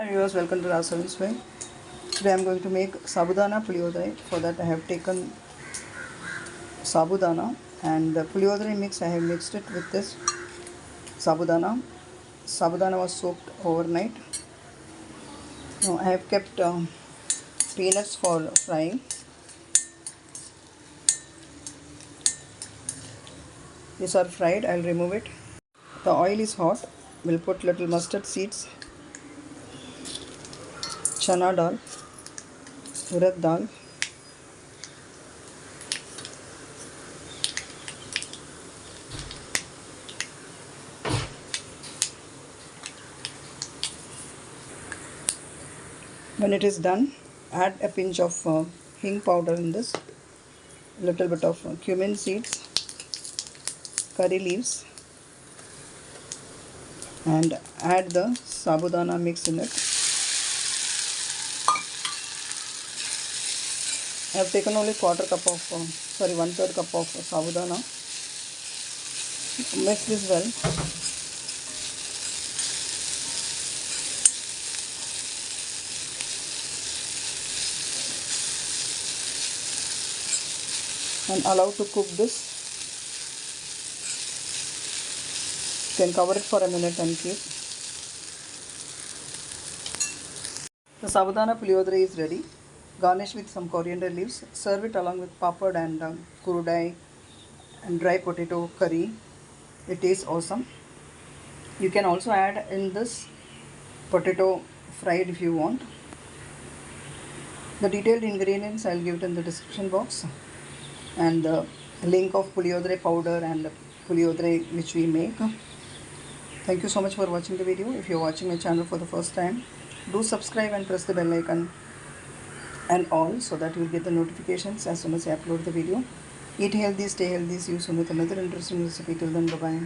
Hi viewers, welcome to Rasavinsuvai. Today I am going to make Sabudana Puliyodare. For that I have taken Sabudana and the Puliyodare mix. I have mixed it with this Sabudana. Sabudana was soaked overnight. Now I have kept peanuts for frying. These are fried. I will remove it. The oil is hot. We'll put little mustard seeds, Chana dal, Urid dal, when it is done, add a pinch of Hing powder in this, a little bit of cumin seeds, curry leaves, and add the Sabudana mix in it. I have taken only 1/3 cup of, 1/3 cup of Sabudana. Mix this well. And allow to cook this. You can cover it for a minute and keep. The Sabudana Puliyodare is ready. Garnish with some coriander leaves. Serve it along with papad and kurudai and dry potato curry. It tastes awesome. You can also add in this potato fried if you want. The detailed ingredients I will give it in the description box, and the link of Puliyodare powder and Puliyodare which we make. Thank you so much for watching the video. If you are watching my channel for the first time, do subscribe and press the bell icon and all, so that you will get the notifications as soon as I upload the video. Eat healthy, stay healthy. See you soon with another interesting recipe. Till then, bye bye.